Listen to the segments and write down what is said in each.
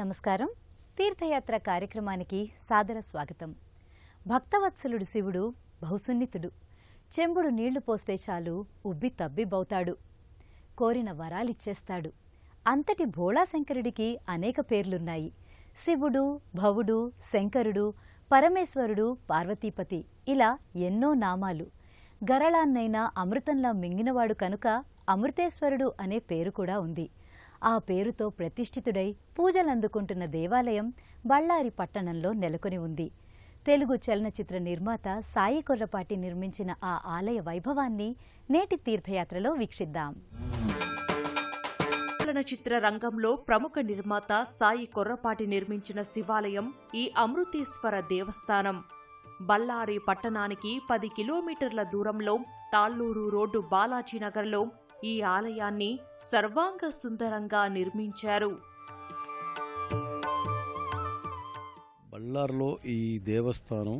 నమస్కారం. తీర్థయాత్ర కార్యక్రమానికి సాదర స్వాగతం. భక్తవత్సలుడు శివుడు బహుసున్నితుడు. చెంబుడు నీళ్లు పోస్తే చాలు ఉబ్బి తబ్బిబవుతాడు. కోరిన వరాలిచ్చేస్తాడు. అంతటి భోళాశంకరుడికి అనేక పేర్లున్నాయి. శివుడు, భవుడు, శంకరుడు, పరమేశ్వరుడు, పార్వతీపతి ఇలా ఎన్నో నామాలు. గరళాన్నైనా అమృతంలా మింగినవాడు కనుక అమృతేశ్వరుడు అనే పేరు కూడా ఉంది. ఆ పేరుతో ప్రతిష్ఠితుడై పూజలందుకుంటున్న దేవాలయం బళ్ళారి పట్టణంలో నెలకొని ఉంది. తెలుగు చలనచిత్ర నిర్మాత సాయి కొర్రపాటి నిర్మించిన ఆ ఆలయ వైభవాన్ని నేటి తీర్థయాత్రలో వీక్షిద్దాం. చలనచిత్ర రంగంలో ప్రముఖ నిర్మాత సాయి కొర్రపాటి నిర్మించిన శివాలయం ఈ అమృతేశ్వర దేవస్థానం. బళ్ళారి పట్టణానికి 10 కిలోమీటర్ల దూరంలో తాళ్లూరు రోడ్డు బాలాజీనగర్లో ఈ ఆలయాన్ని సర్వాంగ సుందరంగా నిర్మించారు. బళ్ళార్లో ఈ దేవస్థానం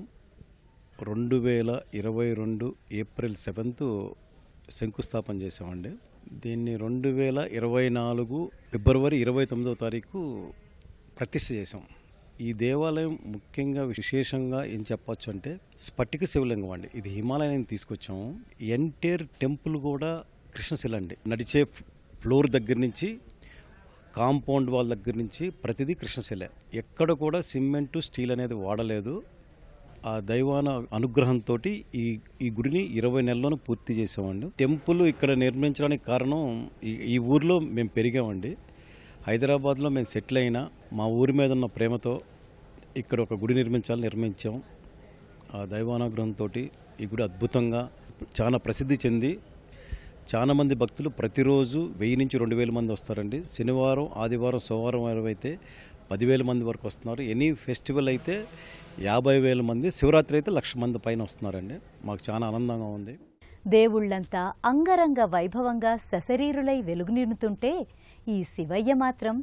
2022 ఏప్రిల్ 7th శంకుస్థాపన చేశామండి. దీన్ని 2024 ఫిబ్రవరి 29వ తారీఖు ప్రతిష్ఠ చేశాం. ఈ దేవాలయం ముఖ్యంగా విశేషంగా ఏం చెప్పొచ్చు అంటే స్ఫటిక శివలింగం అండి. ఇది హిమాలయం తీసుకొచ్చాము. ఎంటైర్ టెంపుల్ కూడా కృష్ణశిల అండి. నడిచే ఫ్లోర్ దగ్గర నుంచి కాంపౌండ్ వాల్ దగ్గర నుంచి ప్రతిదీ కృష్ణశిలే. ఎక్కడ కూడా సిమెంటు స్టీల్ అనేది వాడలేదు. ఆ దైవాన అనుగ్రహంతో ఈ గుడిని 20 నెలల్లోనూ పూర్తి చేసామండి. టెంపుల్ ఇక్కడ నిర్మించడానికి కారణం ఈ ఊర్లో మేము పెరిగామండి. హైదరాబాద్లో మేము సెటిల్ అయినా మా ఊరి మీద ఉన్న ప్రేమతో ఇక్కడ ఒక గుడి నిర్మించాం. ఆ దైవానుగ్రహంతో ఈ గుడి అద్భుతంగా చాలా ప్రసిద్ధి చెంది చాలామంది భక్తులు ప్రతిరోజు 1000 నుంచి 2000 మంది వస్తారండి. శనివారం, ఆదివారం, సోమవారం అయితే 10,000 మంది వరకు వస్తున్నారు. ఎనీ ఫెస్టివల్ అయితే 50,000 మంది, శివరాత్రి అయితే 1,00,000 మంది పైన వస్తున్నారండి. మాకు చాలా ఆనందంగా ఉంది. దేవుళ్లంతా అంగరంగ వైభవంగా సశరీరులై వెలుగునిరుతుంటే ఈ శివయ్య మాత్రం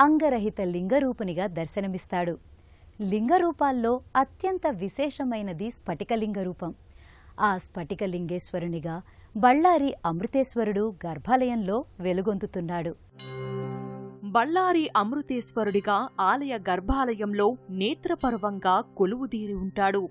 అంగరహిత లింగరూపునిగా దర్శనమిస్తాడు. లింగరూపాల్లో అత్యంత విశేషమైనది స్ఫటికలింగ రూపం. ఆ స్ఫటికలింగేశ్వరునిగా బళ్ళారి అమృతేశ్వరుడు గర్భాలయంలో వెలుగొందుతున్నాడు. బళ్ళారి అమృతేశ్వరుడిగా ఆలయ గర్భాలయంలో నేత్రపర్వంగా కొలువుదీరి ఉంటాడు.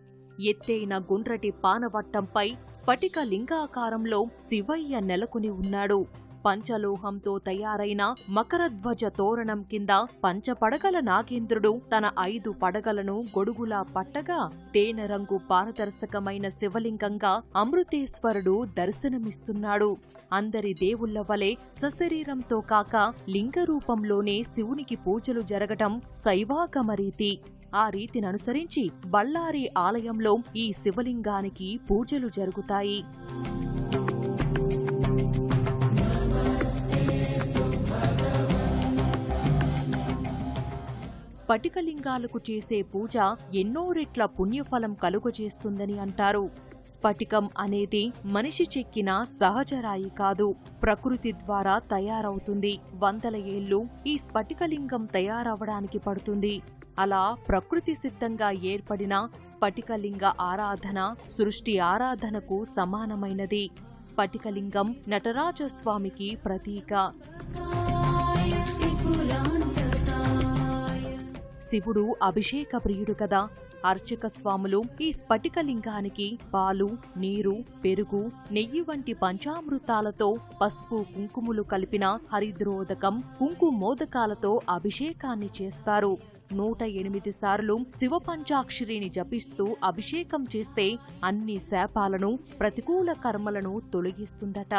ఎత్తైన గుండ్రటి పానవట్టంపై స్ఫటిక లింగాకారంలో శివయ్య నెలకొని ఉన్నాడు. పంచలోహంతో తయారైన మకరధ్వజ తోరణం కింద పంచపడగల నాగేంద్రుడు తన 5 పడగలను గొడుగులా పట్టగా తేనె రంగు పారదర్శకమైన శివలింగంగా అమృతేశ్వరుడు దర్శనమిస్తున్నాడు. అందరి దేవుళ్ల వలె సశరీరంతో కాక లింగరూపంలోనే శివునికి పూజలు జరగటం శైవాగమరీతి. ఆ రీతిని అనుసరించి బళ్ళారి ఆలయంలో ఈ శివలింగానికి పూజలు జరుగుతాయి. స్ఫటికలింగాలకు చేసే పూజ ఎన్నో రెట్ల పుణ్యఫలం కలుగజేస్తుందని అంటారు. స్ఫటికం అనేది మనిషి చెక్కిన సహజరాయి కాదు, ప్రకృతి ద్వారా తయారవుతుంది. 100 ఏళ్లు ఈ స్ఫటికలింగం తయారవడానికి పడుతుంది. అలా ప్రకృతి సిద్ధంగా ఏర్పడిన స్ఫటికలింగ ఆరాధన సృష్టి ఆరాధనకు సమానమైనది. స్ఫటికలింగం నటరాజస్వామికి ప్రతీక. శివుడు అభిషేక ప్రియుడు కదా. అర్చక స్వాములు ఈ స్ఫటికలింగానికి పాలు, నీరు, పెరుగు, నెయ్యి వంటి పంచామృతాలతో పసుపు, కుంకుమలు కలిపిన హరిద్రోదకం, కుంకుమోదకాలతో అభిషేకాన్ని చేస్తారు. 108 సార్లు శివ పంచాక్షరిని జపిస్తూ అభిషేకం చేస్తే అన్ని శాపాలను, ప్రతికూల కర్మలను తొలగిస్తుందట.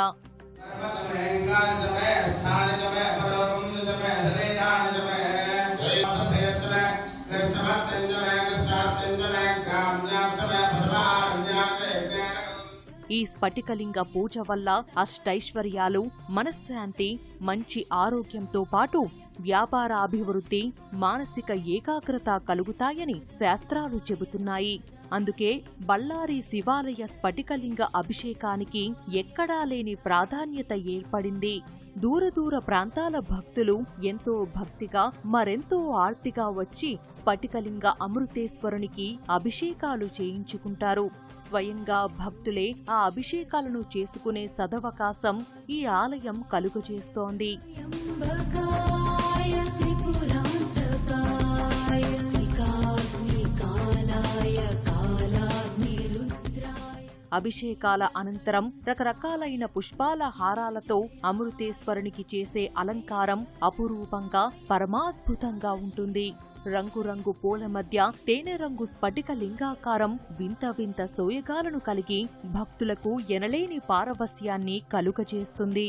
ఈ స్ఫటికలింగ పూజ వల్ల అష్టైశ్వర్యాలు, మనశ్శాంతి, మంచి ఆరోగ్యంతో పాటు వ్యాపార అభివృద్ధి, మానసిక ఏకాగ్రత కలుగుతాయని శాస్త్రాలు చెబుతున్నాయి. అందుకే బళ్ళారి శివాలయ స్ఫటికలింగ అభిషేకానికి ఎక్కడా లేని ప్రాధాన్యత ఏర్పడింది. దూర ప్రాంతాల భక్తులు ఎంతో భక్తిగా, మరెంతో ఆర్తిగా వచ్చి స్ఫటికలింగ అమృతేశ్వరునికి అభిషేకాలు చేయించుకుంటారు. స్వయంగా భక్తులే ఆ అభిషేకాలను చేసుకునే సదవకాశం ఈ ఆలయం కలుగజేస్తోంది. అభిషేకాల అనంతరం రకరకాలైన పుష్పాల హారాలతో అమృతేశ్వరునికి చేసే అలంకారం అపురూపంగా పరమాద్భుతంగా ఉంటుంది. రంగురంగు పూల మధ్య తేనె రంగు స్ఫటిక లింగాకారం వింత వింత సోయగాలను కలిగి భక్తులకు ఎనలేని పారవస్యాన్ని కలుగజేస్తుంది.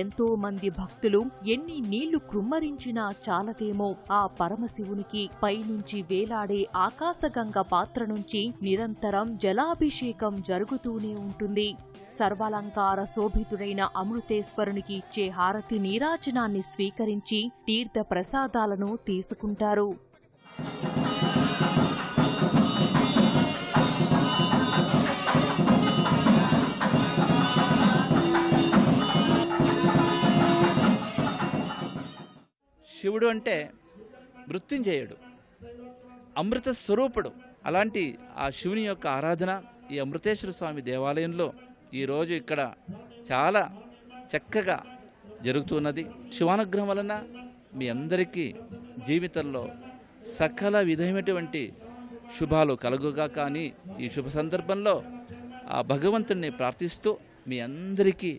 ఎంతో మంది భక్తులు ఎన్ని నీళ్లు కృమ్మరించినా చాలదేమో ఆ పరమశివునికి పైనుంచి వేలాడే ఆకాశగంగ పాత్ర నుంచి నిరంతరం జలాభిషేకం జరుగుతూనే ఉంటుంది. సర్వాలంకార శోభితుడైన అమృతేశ్వరునికి ఇచ్చే హారతి నీరాజనాన్ని స్వీకరించి తీర్థ ప్రసాదాలను తీసుకుంటారు. శివుడు అంటే మృత్యుంజయుడు, అమృత స్వరూపుడు. అలాంటి ఆ శివుని యొక్క ఆరాధన ఈ అమృతేశ్వర స్వామి దేవాలయంలో ఈరోజు ఇక్కడ చాలా చక్కగా జరుగుతున్నది. శివానుగ్రహం వలన మీ అందరికీ జీవితంలో సకల విధమైనటువంటి శుభాలు కలుగుగా. కానీ ఈ శుభ సందర్భంలో ఆ భగవంతుణ్ణి ప్రార్థిస్తూ మీ అందరికీ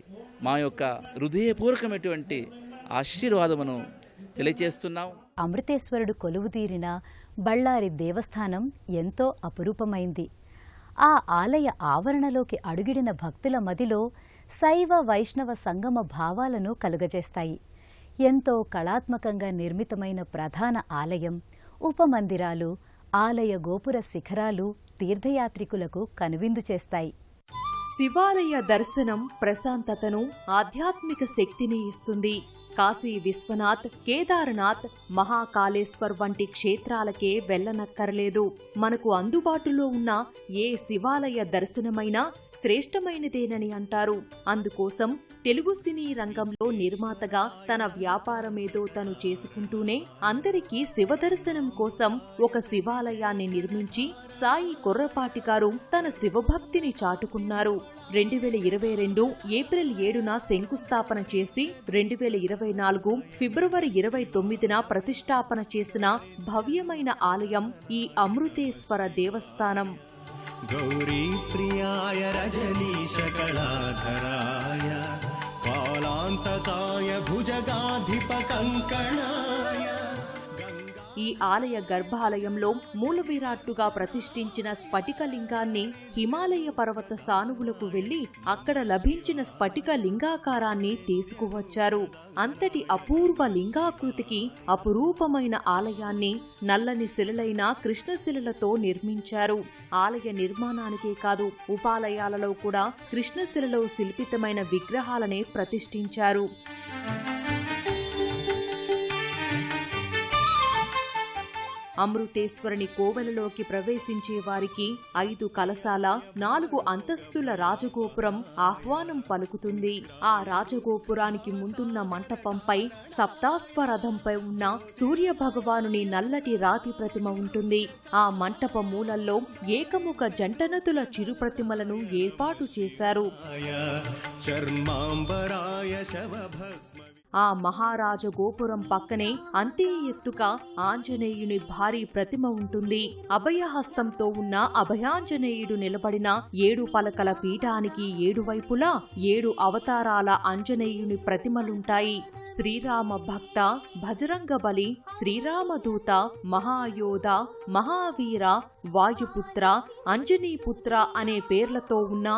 మా యొక్క హృదయపూర్వకమైనటువంటి ఆశీర్వాదమును తెలియజేస్తున్నాం. అమృతేశ్వరుడు కొలువుదీరిన బళ్ళారి దేవస్థానం ఎంతో అపురూపమైంది. ఆ ఆలయ ఆవరణలోకి అడుగిడిన భక్తుల మదిలో శైవ వైష్ణవ సంగమ భావాలను కలుగజేస్తాయి. ఎంతో కళాత్మకంగా నిర్మితమైన ప్రధాన ఆలయం, ఉపమందిరాలు, ఆలయ గోపుర శిఖరాలు తీర్థయాత్రికులకు కనువిందు చేస్తాయి. శివాలయ దర్శనం ప్రశాంతతను, ఆధ్యాత్మిక శక్తిని ఇస్తుంది. కాశీ విశ్వనాథ్, కేదార్నాథ్, మహాకాళేశ్వర్ వంటి క్షేత్రాలకే వెళ్లనక్కర్లేదు. మనకు అందుబాటులో ఉన్న ఏ శివాలయ దర్శనమైనా శ్రేష్టమైనదేనని అంటారు. అందుకోసం తెలుగు సినీ రంగంలో నిర్మాతగా తన వ్యాపారమేదో తను చేసుకుంటూనే అందరికీ శివదర్శనం కోసం ఒక శివాలయాన్ని నిర్మించి సాయి కొర్రపాటి గారు తన శివభక్తిని చాటుకున్నారు. 2022 ఏప్రిల్ 7న శంకుస్థాపన చేసి 2024 ఫిబ్రవరి 29న ప్రతిష్టాపన చేసిన భవ్యమైన ఆలయం ఈ అమృతేశ్వర దేవస్థానం. గౌరీ ప్రియాయ రజనీశ కళాధరాయ కాలాంతకాయ భుజగాధిప కంకణాయ. ఈ ఆలయ గర్భాలయంలో మూల విరాట్టుగా ప్రతిష్ఠించిన స్ఫటికలింగాన్ని హిమాలయ పర్వత సానువులకు వెళ్లి అక్కడ లభించిన స్ఫటిక లింగాకారాన్ని తీసుకువచ్చారు. అంతటి అపూర్వ లింగాకృతికి అపురూపమైన ఆలయాన్ని నల్లని శిలలైన కృష్ణశిలలతో నిర్మించారు. ఆలయ నిర్మాణానికే కాదు, ఉపాలయాలలో కూడా కృష్ణశిలలో శిల్పితమైన విగ్రహాలనే ప్రతిష్ఠించారు. అమృతేశ్వరుని కోవెలలోకి ప్రవేశించే వారికి 5 కలశాల 4 అంతస్తుల రాజగోపురం ఆహ్వానం పలుకుతుంది. ఆ రాజగోపురానికి ముందున్న మంటపంపై సప్తాశ్వరథంపై ఉన్న సూర్య భగవానుని నల్లటి రాతి ప్రతిమ ఉంటుంది. ఆ మంటప మూలల్లో ఏకముఖ జంటనతుల చిరు ప్రతిమలను ఏర్పాటు చేశారు. ఆ మహారాజ గోపురం పక్కనే అంతే ఎత్తుగా ఆంజనేయుని భారీ ప్రతిమ ఉంటుంది. అభయహస్తంతో ఉన్న అభయాంజనేయుడు నిలబడిన 7 పలకల పీఠానికి 7 వైపులా 7 అవతారాల ఆంజనేయుని ప్రతిమలుంటాయి. శ్రీరామ భక్త, భజరంగబలి, శ్రీరామదూత, మహాయోధ, మహావీర, వాయుపుత్ర, అంజనీపుత్ర అనే పేర్లతో ఉన్న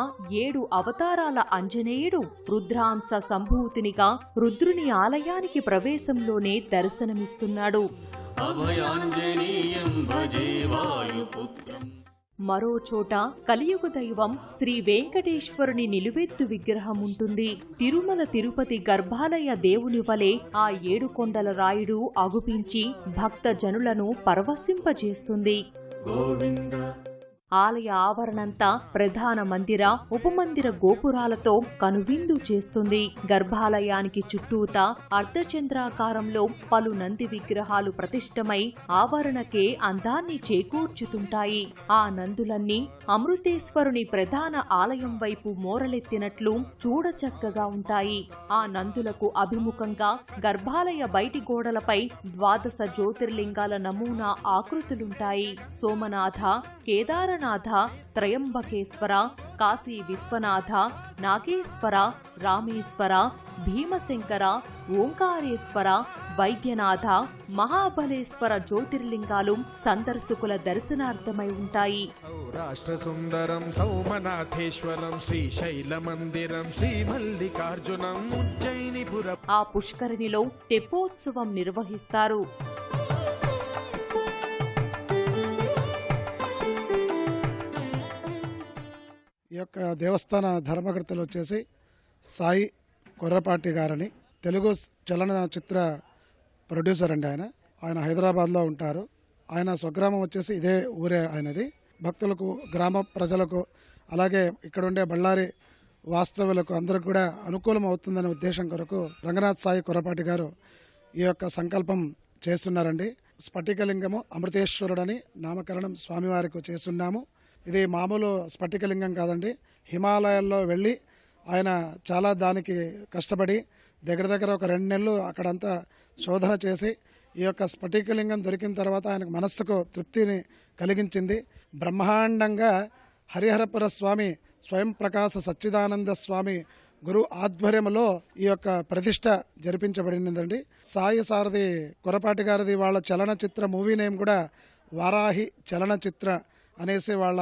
7 అవతారాల ఆంజనేయుడు రుద్రాంశ సంభూతినిగా రుద్రుని ఆలయానికి ప్రవేశంలోనే దర్శనమిస్తున్నాడు. మరో చోట కలియుగ దైవం శ్రీ వెంకటేశ్వరుని నిలువెత్తు విగ్రహం ఉంటుంది. తిరుమల తిరుపతి గర్భాలయ దేవుని వలె ఆ 7 కొండల రాయుడు అగుపించి భక్త జనులను పరవశింపజేస్తుంది. ఆలయ ఆవరణంతా ప్రధాన మందిర, ఉపమందిర గోపురాలతో కనువిందు చేస్తుంది. గర్భాలయానికి చుట్టూతా అర్ధచంద్రాకారంలో పలు నంది విగ్రహాలు ప్రతిష్టమై ఆవరణకే అందాన్ని చేకూర్చుతుంటాయి. ఆ నందులన్నీ అమృతేశ్వరుని ప్రధాన ఆలయం వైపు మోరలెత్తినట్లు చూడచక్కగా ఉంటాయి. ఆ నందులకు అభిముఖంగా గర్భాలయ బయటి గోడలపై 12 జ్యోతిర్లింగాల నమూనా ఆకృతులుంటాయి. సోమనాథ, కేదార అమరనాథ, త్రయంబకేశ్వర, కాశీ విశ్వనాథ, నాగేశ్వర, రామేశ్వర, భీమశంకర, ఓంకారేశ్వర, వైద్యనాథ, మహాబలేశ్వర జ్యోతిర్లింగాలు సందర్శకుల దర్శనార్థమై ఉంటాయి. సౌరాష్ట్ర సుందరం సౌమనాథేశ్వరం, శ్రీశైలమందిరం, శ్రీమల్లికార్జునం, ఉజ్జయినిపురం. ఆ పుష్కరిణిలో తెప్పోత్సవం నిర్వహిస్తారు. ఈ యొక్క దేవస్థాన ధర్మకర్తలు వచ్చేసి సాయి కొర్రపాటి గారని, తెలుగు చలనచిత్ర ప్రొడ్యూసర్ అండి. ఆయన హైదరాబాద్లో ఉంటారు. ఆయన స్వగ్రామం వచ్చేసి ఇదే ఊరే ఆయనది. భక్తులకు, గ్రామ ప్రజలకు, అలాగే ఇక్కడ ఉండే బళ్ళారి వాస్తవులకు అందరికి కూడా అనుకూలం అవుతుందనే ఉద్దేశం కొరకు రంగనాథ్ సాయి కొర్రపాటి గారు ఈ యొక్క సంకల్పం చేస్తున్నారండి. స్ఫటికలింగము అమృతేశ్వరుడని నామకరణం స్వామివారికి చేస్తున్నాము. ఇది మామూలు స్ఫటికలింగం కాదండి. హిమాలయాల్లో వెళ్ళి ఆయన చాలా దానికి కష్టపడి దగ్గర ఒక 2 నెలలు అక్కడంతా శోధన చేసి ఈ యొక్క స్ఫటికలింగం దొరికిన తర్వాత ఆయనకు మనస్సుకు తృప్తిని కలిగించింది. బ్రహ్మాండంగా హరిహరపుర స్వామి స్వయం ప్రకాశ సచ్చిదానంద స్వామి గురు ఆధ్వర్యంలో ఈ యొక్క ప్రతిష్ట జరిపించబడినదండి. సాయి సారథి కొర్రపాటి గారిది వాళ్ళ చలనచిత్ర మూవీ నేమ్ కూడా వారాహి చలనచిత్ర అనేసి వాళ్ళ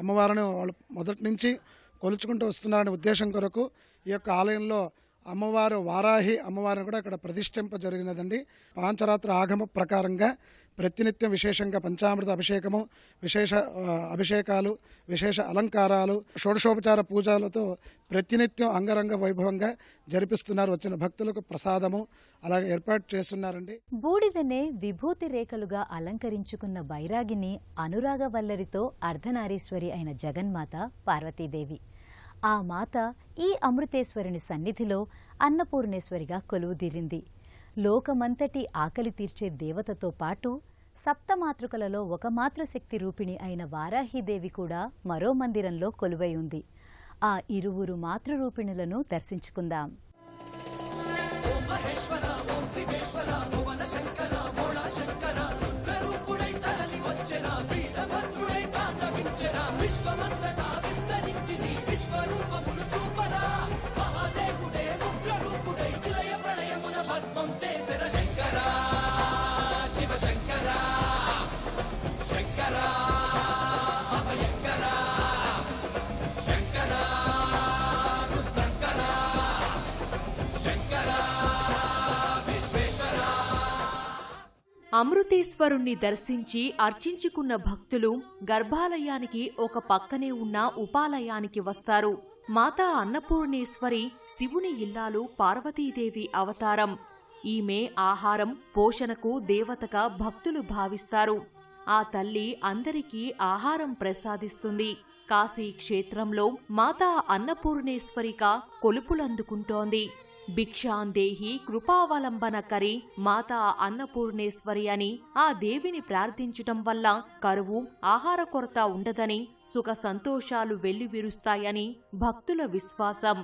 అమ్మవారిని వాళ్ళు మొదటి నుంచి కొలుచుకుంటూ వస్తున్నారనే ఉద్దేశం కొరకు ఈ యొక్క ఆలయంలో అమ్మవారు వారాహి అమ్మవారిని కూడా ఇక్కడ ప్రతిష్ఠింప జరిగినదండి. పాంచరాత్ర ఆగమ ప్రకారంగా ప్రతినిత్యం విశేషంగా పంచామృత అభిషేకము, విశేష అభిషేకాలు, విశేష అలంకారాలు, షోడశోపచార పూజలతో ప్రతినిత్యం అంగరంగ వైభవంగా జరిపిస్తున్నారు. వచ్చిన భక్తులకు ప్రసాదము అలాగే ఏర్పాటు చేస్తున్నారండి. బూడిదనే విభూతి రేఖలుగా అలంకరించుకున్న బైరాగిని అనురాగవల్లరితో అర్ధనారీశ్వరి అయిన జగన్మాత పార్వతీదేవి. ఆ మాత ఈ అమృతేశ్వరుని సన్నిధిలో అన్నపూర్ణేశ్వరిగా కొలువుదీరింది. లోకమంతటి ఆకలి తీర్చే దేవతతో పాటు సప్తమాతృకలలో ఒక మాతృశక్తి రూపిణి అయిన వారాహీదేవి కూడా మరో మందిరంలో కొలువై ఉంది. ఆ ఇరువురు మాతృరూపిణులను దర్శించుకుందాం. అమృతేశ్వరుణ్ణి దర్శించి అర్చించుకున్న భక్తులు గర్భాలయానికి ఒక పక్కనే ఉన్న ఉపాలయానికి వస్తారు. మాతా అన్నపూర్ణేశ్వరి శివుని ఇల్లాలు పార్వతీదేవి అవతారం. ఈమె ఆహారం, పోషణకు దేవతగా భక్తులు భావిస్తారు. ఆ తల్లి అందరికీ ఆహారం ప్రసాదిస్తుంది. కాశీ క్షేత్రంలో మాతా అన్నపూర్ణేశ్వరిగా కొలుపులందుకుంటోంది. భిక్షాందేహి కృపావలంబనకరి మాతా అన్నపూర్ణేశ్వరి అని ఆ దేవిని ప్రార్థించటం వల్ల కరువు, ఆహార కొరత ఉండదని, సుఖ సంతోషాలు వెల్లివిరుస్తాయని భక్తుల విశ్వాసం.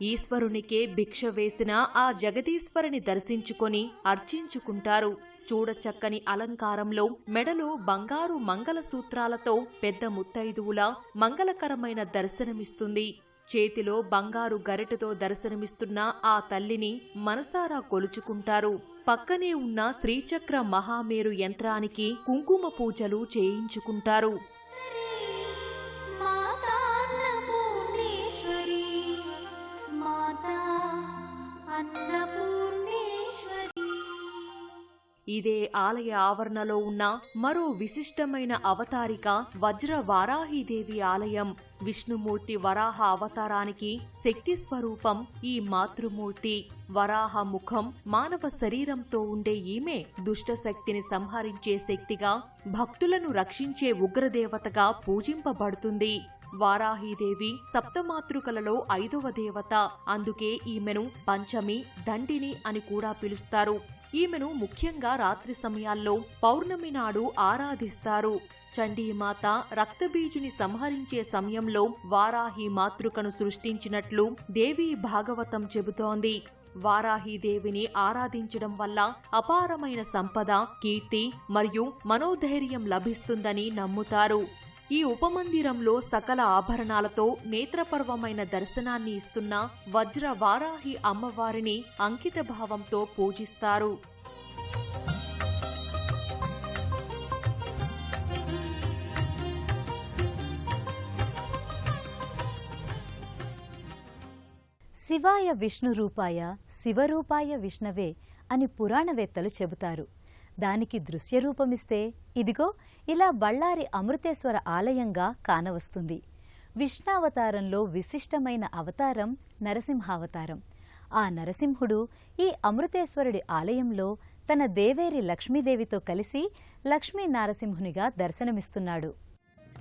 ఈశ్వరునికే భిక్ష వేసిన ఆ జగదీశ్వరిని దర్శించుకొని అర్చించుకుంటారు. చూడచక్కని అలంకారంలో మెడలో బంగారు మంగళసూత్రాలతో పెద్ద ముత్తైదువులా మంగళకరమైన దర్శనమిస్తుంది. చేతిలో బంగారు గరిటెతో దర్శనమిస్తున్న ఆ తల్లిని మనసారా కొలుచుకుంటారు. పక్కనే ఉన్న శ్రీచక్ర మహామేరు యంత్రానికి కుంకుమ పూజలు చేయించుకుంటారు. ఇదే ఆలయ ఆవరణలో ఉన్న మరో విశిష్టమైన అవతారిక వజ్ర వారాహీదేవి ఆలయం. విష్ణుమూర్తి వరాహ అవతారానికి శక్తి స్వరూపం ఈ మాతృమూర్తి. వరాహ ముఖం, మానవ శరీరంతో ఉండే ఈమె దుష్టశక్తిని సంహరించే శక్తిగా, భక్తులను రక్షించే ఉగ్రదేవతగా పూజింపబడుతుంది. వారాహీదేవి సప్తమాతృకలలో 5వ దేవత. అందుకే ఈమెను పంచమి, దండిని అని కూడా పిలుస్తారు. ఈమెను ముఖ్యంగా రాత్రి సమయాల్లో పౌర్ణమి నాడు ఆరాధిస్తారు. చండీమాత రక్తబీజుని సంహరించే సమయంలో వారాహి మాతృకను సృష్టించినట్లు దేవీ భాగవతం చెబుతోంది. వారాహీదేవిని ఆరాధించడం వల్ల అపారమైన సంపద, కీర్తి మరియు మనోధైర్యం లభిస్తుందని నమ్ముతారు. ఈ ఉపమందిరంలో సకల ఆభరణాలతో నేత్రపర్వమైన దర్శనాన్ని ఇస్తున్న వజ్ర వారాహి అమ్మవారిని అంకిత భావంతో పూజిస్తారు. శివాయ విష్ణురూపాయ శివరూపాయ విష్ణవే అని పురాణవేత్తలు చెబుతారు. దానికి దృశ్యరూపమిస్తే ఇదిగో ఇలా బళ్ళారి అమృతేశ్వర ఆలయంగా కానవస్తుంది. విష్ణావతారంలో విశిష్టమైన అవతారం నరసింహావతారం. ఆ నరసింహుడు ఈ అమృతేశ్వరుడి ఆలయంలో తన దేవేరి లక్ష్మీదేవితో కలిసి లక్ష్మీ నారసింహునిగా దర్శనమిస్తున్నాడు.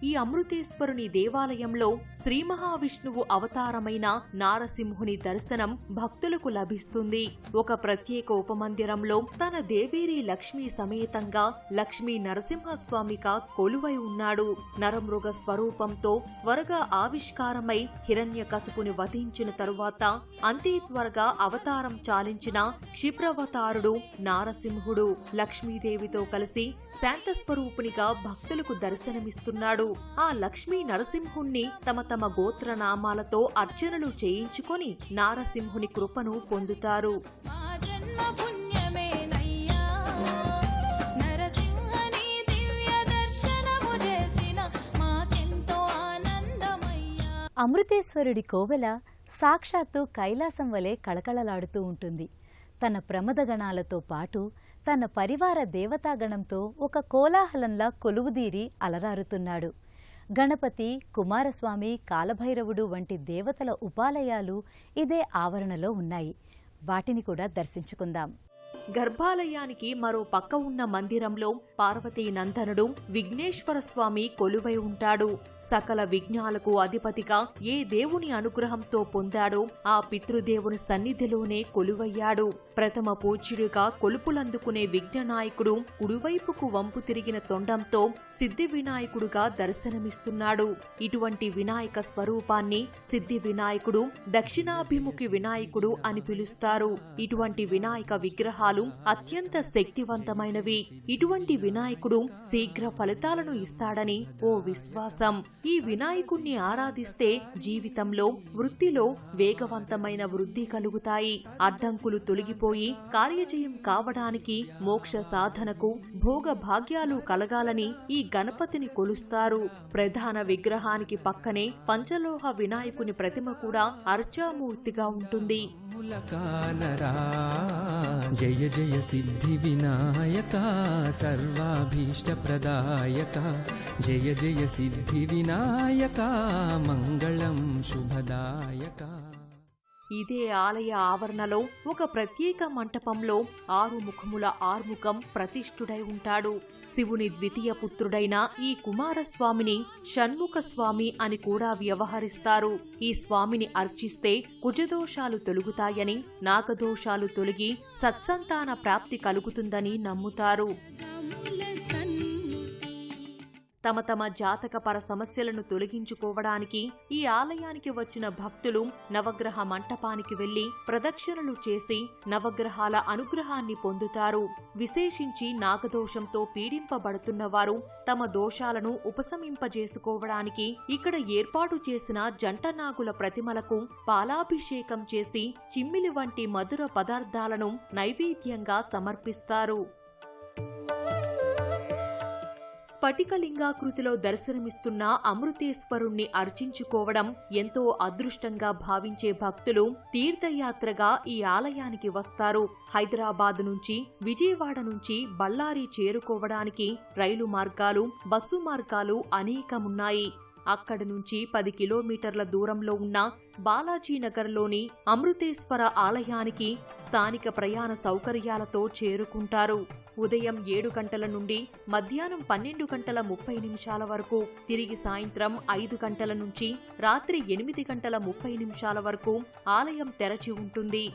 ఈ అమృతేశ్వరుని దేవాలయంలో శ్రీ మహావిష్ణువు అవతారమైన నారసింహుని దర్శనం భక్తులకు లభిస్తుంది. ఒక ప్రత్యేక ఉపమందిరంలో తన దేవేరి లక్ష్మీ సమేతంగా లక్ష్మీ నరసింహస్వామిగా కొలువై ఉన్నాడు. నరమృగ స్వరూపంతో త్వరగా ఆవిష్కారమై హిరణ్యకశిపుని వధించిన తరువాత అంతే త్వరగా అవతారం చాలించిన క్షిప్రవతారుడు నారసింహుడు లక్ష్మీదేవితో కలిసి శాంతస్వరూపునిగా భక్తులకు దర్శనమిస్తున్నాడు. ఆ లక్ష్మీ నరసింహుణ్ణి తమ తమ గోత్రనామాలతో అర్చనలు చేయించుకొని నారసింహుని కృపను పొందుతారు. అమృతేశ్వరుడి కోవెల సాక్షాత్తు కైలాసం వలె కళకళలాడుతూ ఉంటుంది. తన ప్రమదగణాలతో పాటు తన పరివార దేవతాగణంతో ఒక కోలాహలంలా కొలువుదీరి అలరారుతున్నాడు. గణపతి, కుమారస్వామి, కాలభైరవుడు వంటి దేవతల ఉపాలయాలు ఇదే ఆవరణలో ఉన్నాయి. వాటిని కూడా దర్శించుకుందాం. గర్భాలయానికి మరో పక్క ఉన్న మందిరంలో పార్వతీ నందనుడు విఘ్నేశ్వర స్వామి కొలువై ఉంటాడు. సకల విఘ్నాలకు అధిపతిగా ఏ దేవుని అనుగ్రహంతో పొందాడో ఆ పితృదేవుని సన్నిధిలోనే కొలువయ్యాడు. ప్రథమ పూజ్యుడిగా కొలుపులందుకునే విఘ్ననాయకుడు కుడివైపుకు వంపు తిరిగిన తొండంతో సిద్ధి వినాయకుడుగా దర్శనమిస్తున్నాడు. ఇటువంటి వినాయక స్వరూపాన్ని సిద్ధి వినాయకుడు, దక్షిణాభిముఖి వినాయకుడు అని పిలుస్తారు. ఇటువంటి వినాయక విగ్రహాలు అత్యంత శక్తివంతమైనవి. ఇటువంటి వినాయకుడు శీఘ్ర ఫలితాలను ఇస్తాడని ఓ విశ్వాసం. ఈ వినాయకుణ్ణి ఆరాధిస్తే జీవితంలో, వృత్తిలో వేగవంతమైన వృద్ధి కలుగుతాయి. అడ్డంకులు తొలగిపోయి కార్యజయం కావడానికి, మోక్ష సాధనకు, భోగ భాగ్యాలు కలగాలని ఈ గణపతిని కొలుస్తారు. ప్రధాన విగ్రహానికి పక్కనే పంచలోహ వినాయకుని ప్రతిమ కూడా అర్చామూర్తిగా ఉంటుంది. జయ జయ సిద్ధి వినాయక సర్వాభీష్ట ప్రదాయక జయ జయ సిద్ధి వినాయక మంగళం శుభదాయక. ఇదే ఆలయ ఆవరణలో ఒక ప్రత్యేక మంటపంలో 6 ముఖముల ఆర్ముఖం ప్రతిష్ఠుడై ఉంటాడు. శివుని ద్వితీయ పుత్రుడైన ఈ కుమారస్వామిని షణ్ముఖ స్వామి అని కూడా వ్యవహరిస్తారు. ఈ స్వామిని అర్చిస్తే కుజదోషాలు తొలగుతాయని, నాగదోషాలు తొలగి సత్సంతాన ప్రాప్తి కలుగుతుందని నమ్ముతారు. తమ తమ జాతకపర సమస్యలను తొలగించుకోవడానికి ఈ ఆలయానికి వచ్చిన భక్తులు నవగ్రహ మంటపానికి వెళ్లి ప్రదక్షిణలు చేసి నవగ్రహాల అనుగ్రహాన్ని పొందుతారు. విశేషించి నాగదోషంతో పీడింపబడుతున్న వారు తమ దోషాలను ఉపశమింపజేసుకోవడానికి ఇక్కడ ఏర్పాటు చేసిన జంట నాగుల ప్రతిమలకు పాలాభిషేకం చేసి చిమ్మిలి వంటి మధుర పదార్థాలను నైవేద్యంగా సమర్పిస్తారు. స్ఫటికలింగాకృతిలో దర్శనమిస్తున్న అమృతేశ్వరుణ్ణి అర్చించుకోవడం ఎంతో అదృష్టంగా భావించే భక్తులు తీర్థయాత్రగా ఈ ఆలయానికి వస్తారు. హైదరాబాద్ నుంచి, విజయవాడ నుంచి బళ్ళారి చేరుకోవడానికి రైలు మార్గాలు, బస్సు మార్గాలు అనేకమున్నాయి. అక్కడి నుంచి 10 కిలోమీటర్ల దూరంలో ఉన్న బాలాజీనగర్లోని అమృతేశ్వర ఆలయానికి స్థానిక ప్రయాణ సౌకర్యాలతో చేరుకుంటారు. ఉదయం 7 గంటల నుండి మధ్యాహ్నం 12 గంటల 30 నిమిషాల వరకు, తిరిగి సాయంత్రం 5 గంటల నుంచి రాత్రి 8 గంటల 30 నిమిషాల వరకు ఆలయం తెరచి ఉంటుంది.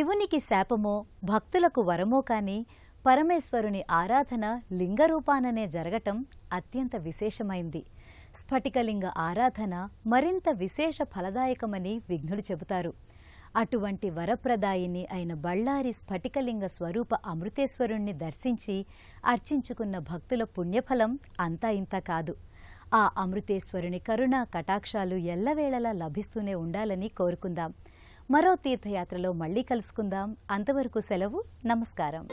శివునికి శాపమో భక్తులకు వరమో కాని పరమేశ్వరుని ఆరాధన లింగరూపాననే జరగటం అత్యంత విశేషమైంది. స్ఫటికలింగ ఆరాధన మరింత విశేష ఫలదాయకమని విఘ్నులు చెబుతారు. అటువంటి వరప్రదాయిని అయిన బళ్ళారి స్ఫటికలింగ స్వరూప అమృతేశ్వరుణ్ణి దర్శించి అర్చించుకున్న భక్తుల పుణ్యఫలం అంతా ఇంత కాదు. ఆ అమృతేశ్వరుని కరుణా కటాక్షాలు ఎల్లవేళలా లభిస్తూనే ఉండాలని కోరుకుందాం. మరో తీర్థయాత్రలో మళ్ళీ కలుసుకుందాం. అంతవరకు సెలవు. నమస్కారం.